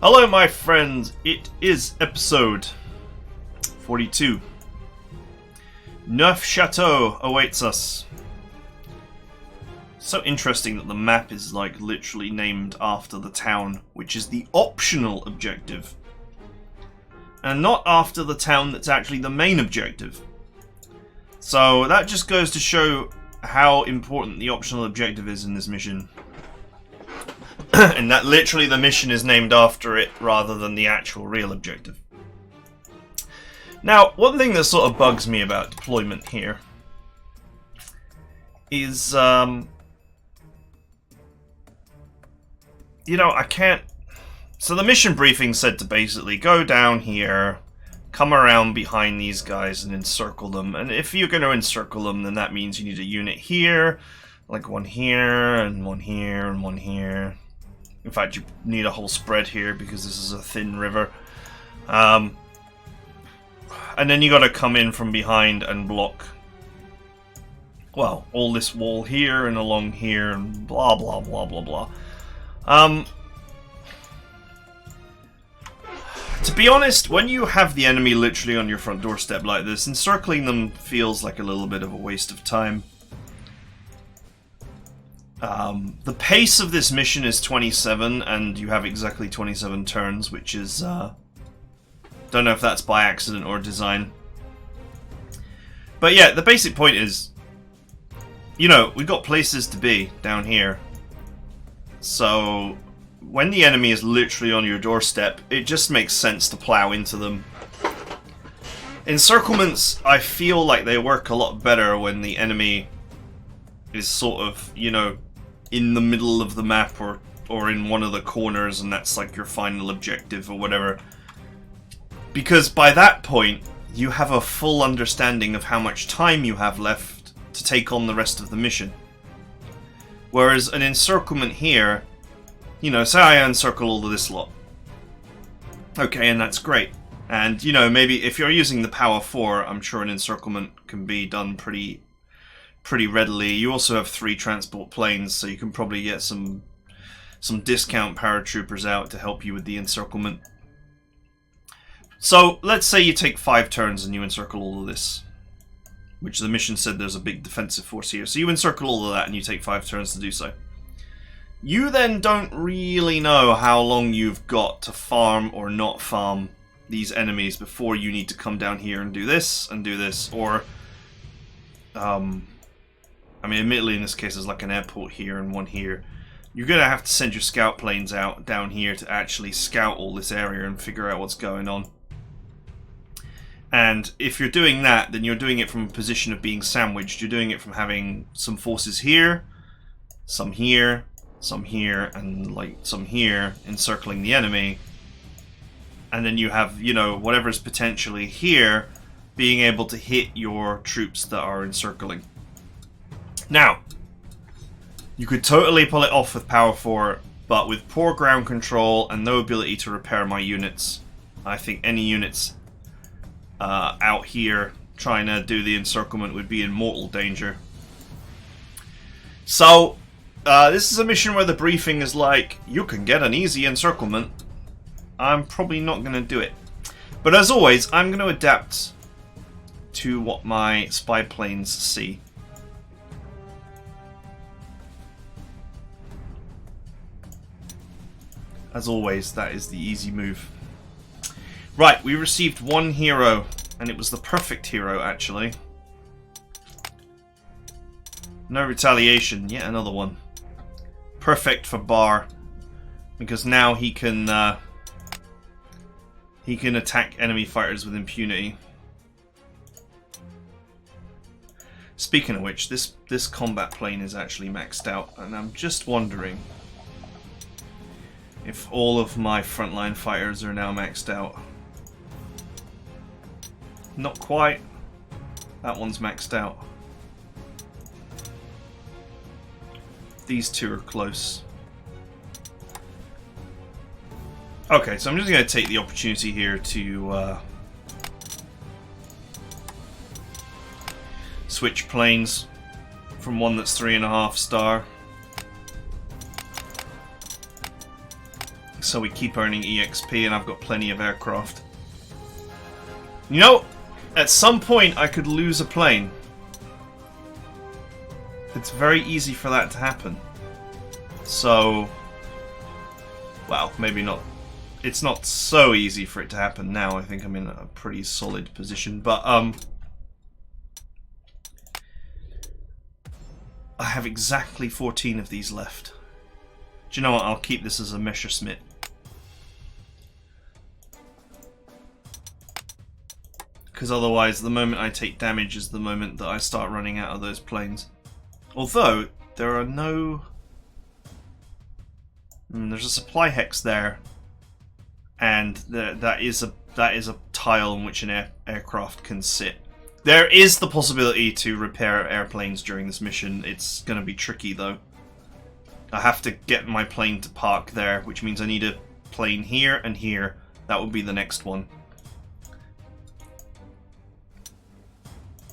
Hello my friends, it is episode 42. Neufchateau awaits us. So interesting that the map is like literally named after the town, which is the optional objective. And not after the town that's actually the main objective. So that just goes to show how important the optional objective is in this mission. And that literally the mission is named after it rather than the actual real objective. Now, one thing that sort of bugs me about deployment here is, I can't... So the mission briefing said to basically go down here, come around behind these guys and encircle them. And if you're going to encircle them, then that means you need a unit here, like one here, and one here, and one here. In fact, you need a whole spread here because this is a thin river. And then you got to come in from behind and block, well, all this wall here and along here and blah blah blah blah blah. To be honest, when you have the enemy literally on your front doorstep like this, encircling them feels like a little bit of a waste of time. The pace of this mission is 27, and you have exactly 27 turns, which is, don't know if that's by accident or design. But yeah, the basic point is, we've got places to be down here. So, when the enemy is literally on your doorstep, it just makes sense to plow into them. Encirclements, I feel like they work a lot better when the enemy is sort of, in the middle of the map or in one of the corners, and that's like your final objective or whatever. Because by that point, you have a full understanding of how much time you have left to take on the rest of the mission. Whereas an encirclement here, say I encircle all of this lot. Okay, and that's great. And, maybe if you're using the Power 4, I'm sure an encirclement can be done pretty readily. You also have 3 transport planes, so you can probably get some discount paratroopers out to help you with the encirclement. So, let's say you take 5 turns and you encircle all of this, which the mission said there's a big defensive force here. So you encircle all of that and you take 5 turns to do so. You then don't really know how long you've got to farm or not farm these enemies before you need to come down here and do this, or... admittedly in this case there's like an airport here and one here. You're going to have to send your scout planes out down here to actually scout all this area and figure out what's going on. And if you're doing that, then you're doing it from a position of being sandwiched. You're doing it from having some forces here, some here, and like some here encircling the enemy. And then you have, whatever's potentially here being able to hit your troops that are encircling. Now, you could totally pull it off with Power 4, but with poor ground control and no ability to repair my units, I think any units out here trying to do the encirclement would be in mortal danger. So, this is a mission where the briefing is like, you can get an easy encirclement. I'm probably not going to do it. But as always, I'm going to adapt to what my spy planes see. As always, that is the easy move. Right, we received 1 hero, and it was the perfect hero, actually. No retaliation, yet another one. Perfect for Bar, because now he can attack enemy fighters with impunity. Speaking of which, this combat plane is actually maxed out, and I'm just wondering if all of my frontline fighters are now maxed out. Not quite. That one's maxed out. These 2 are close. Okay, so I'm just going to take the opportunity here to switch planes from one that's 3.5 star So we keep earning EXP, and I've got plenty of aircraft. You know, at some point I could lose a plane. It's very easy for that to happen. So, well, maybe not. It's not so easy for it to happen now. I think I'm in a pretty solid position, but I have exactly 14 of these left. Do you know what? I'll keep this as a Messerschmitt. Because otherwise, the moment I take damage is the moment that I start running out of those planes. Although, there are no... there's a supply hex there. And that is a tile in which an aircraft can sit. There is the possibility to repair airplanes during this mission. It's going to be tricky, though. I have to get my plane to park there, which means I need a plane here and here. That would be the next one.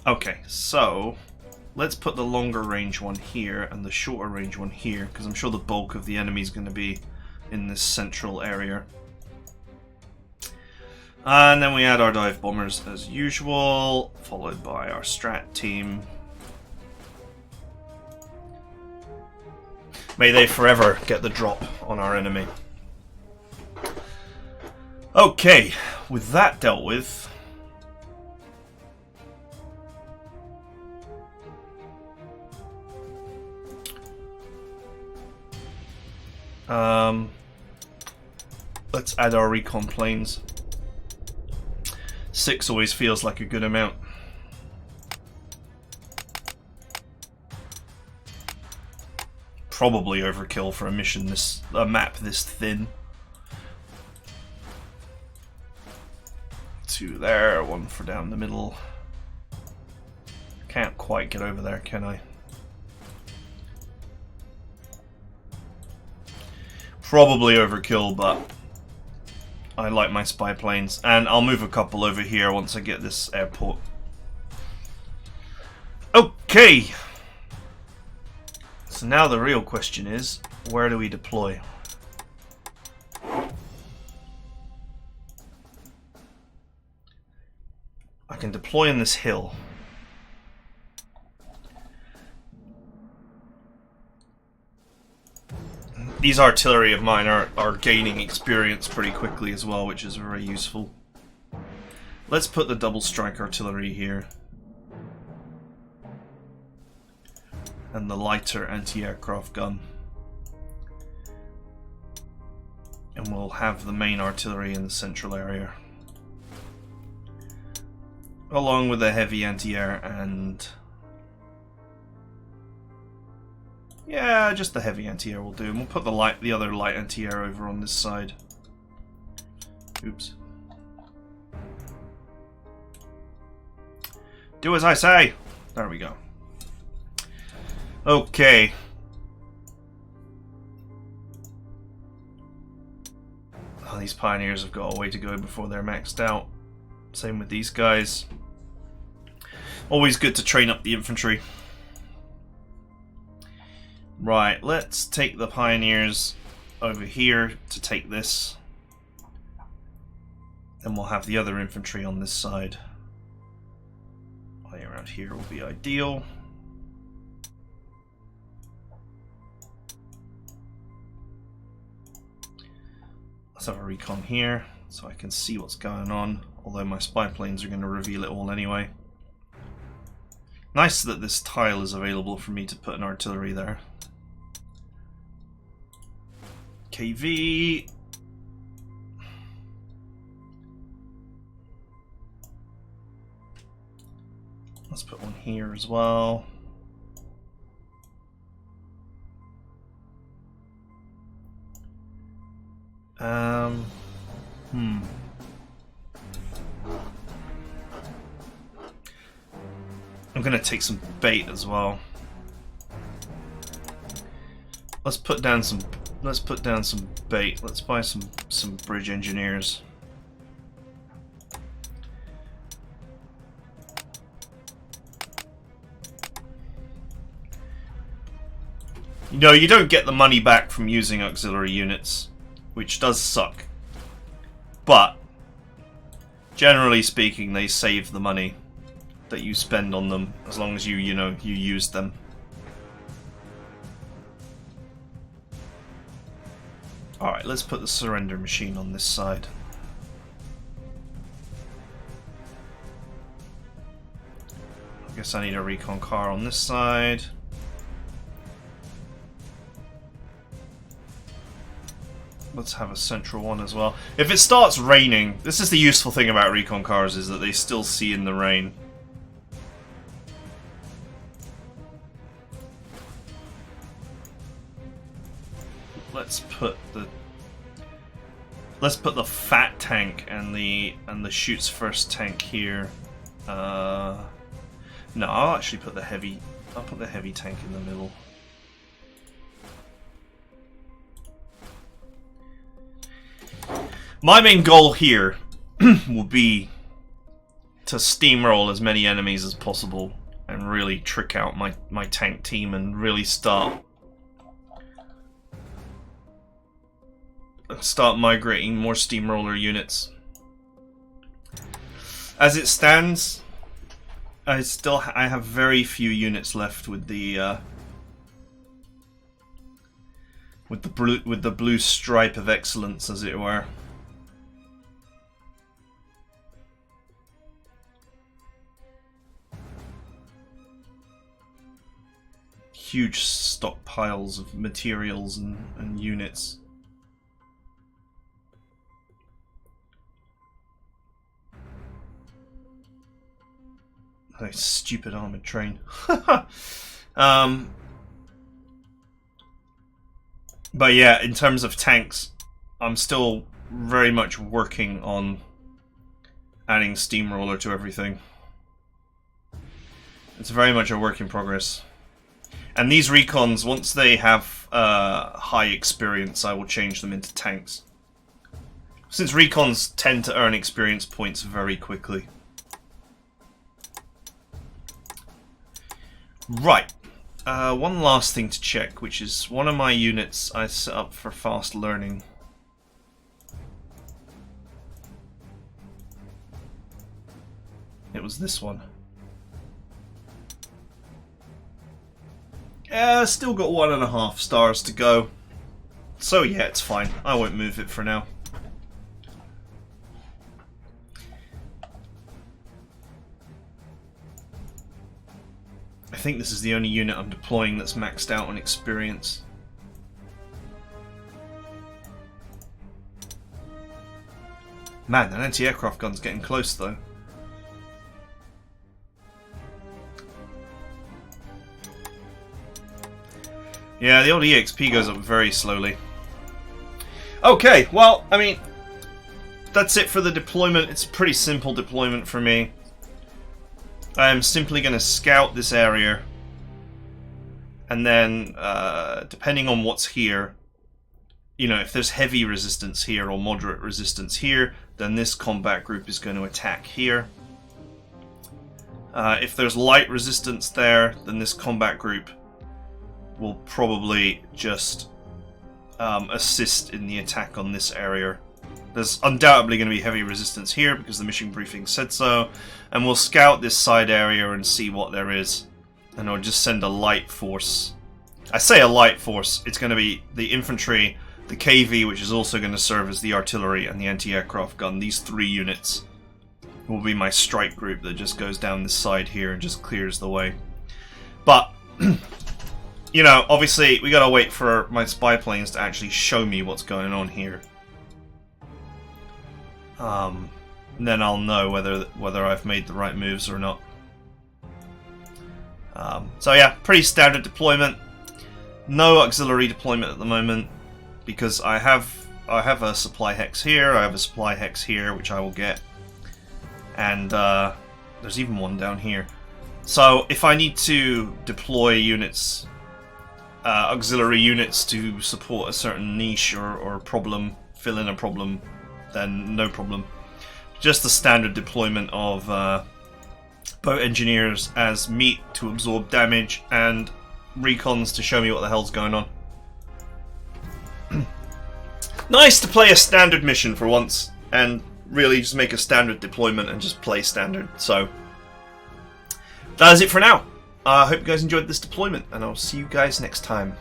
Okay, so let's put the longer range one here and the shorter range one here, because I'm sure the bulk of the enemy is going to be in this central area. And then we add our dive bombers as usual, followed by our strat team. May they forever get the drop on our enemy. Okay, with that dealt with, let's add our recon planes. 6 always feels like a good amount. Probably overkill for a mission a map this thin. 2 there, 1 for down the middle. Can't quite get over there, can I? Probably overkill, but I like my spy planes, and I'll move a couple over here once I get this airport. Okay! So now the real question is, where do we deploy? I can deploy in this hill. These artillery of mine are gaining experience pretty quickly as well, which is very useful. Let's put the double strike artillery here. And the lighter anti-aircraft gun. And we'll have the main artillery in the central area. Along with the heavy anti-air and... yeah, just the heavy anti-air will do. And we'll put the other light anti-air over on this side. Oops. Do as I say! There we go. Okay. Oh, these pioneers have got a way to go before they're maxed out. Same with these guys. Always good to train up the infantry. Right, let's take the pioneers over here to take this. And we'll have the other infantry on this side. Way around here will be ideal. Let's have a recon here so I can see what's going on, although my spy planes are going to reveal it all anyway. Nice that this tile is available for me to put an artillery there. KV. Let's put one here as well. I'm gonna take some bait as well. Let's put down some bait. Let's buy some bridge engineers. You know, you don't get the money back from using auxiliary units, which does suck. But generally speaking, they save the money that you spend on them as long as you use them. Alright, let's put the surrender machine on this side. I guess I need a recon car on this side. Let's have a central one as well. If it starts raining, this is the useful thing about recon cars, is that they still see in the rain. Let's put the fat tank and the shoots first tank here. No, I'll actually put the heavy. I'll put the heavy tank in the middle. My main goal here will be to steamroll as many enemies as possible and really trick out my tank team and really start migrating more steamroller units. As it stands, I have very few units left with the blue stripe of excellence, as it were. Huge stockpiles of materials and units. Nice stupid armored train. But yeah, in terms of tanks, I'm still very much working on adding steamroller to everything. It's very much a work in progress. And these recons, once they have high experience, I will change them into tanks. Since recons tend to earn experience points very quickly. Right. One last thing to check, which is one of my units I set up for fast learning. It was this one. Still got 1.5 stars to go. So yeah, it's fine. I won't move it for now. I think this is the only unit I'm deploying that's maxed out on experience. Man, that anti-aircraft gun's getting close though. Yeah, the old EXP goes up very slowly. Okay, well, I mean, that's it for the deployment. It's a pretty simple deployment for me. I am simply going to scout this area, and then, depending on what's here, you know, if there's heavy resistance here or moderate resistance here, then this combat group is going to attack here. If there's light resistance there, then this combat group will probably just assist in the attack on this area. There's undoubtedly going to be heavy resistance here because the mission briefing said so, and we'll scout this side area and see what there is, and I'll just send a light force. I say a light force, it's going to be the infantry, the KV, which is also going to serve as the artillery, and the anti-aircraft gun. These 3 units will be my strike group that just goes down this side here and just clears the way. But you know, obviously, we gotta wait for my spy planes to actually show me what's going on here. Then I'll know whether I've made the right moves or not. So yeah, pretty standard deployment. No auxiliary deployment at the moment because I have a supply hex here. I have a supply hex here, which I will get, and there's even one down here. So if I need to deploy units. Auxiliary units to support a certain niche or problem, fill in a problem, then no problem. Just the standard deployment of boat engineers as meat to absorb damage and recons to show me what the hell's going on. Nice to play a standard mission for once, and really just make a standard deployment and just play standard. So, that is it for now. I hope you guys enjoyed this deployment, and I'll see you guys next time.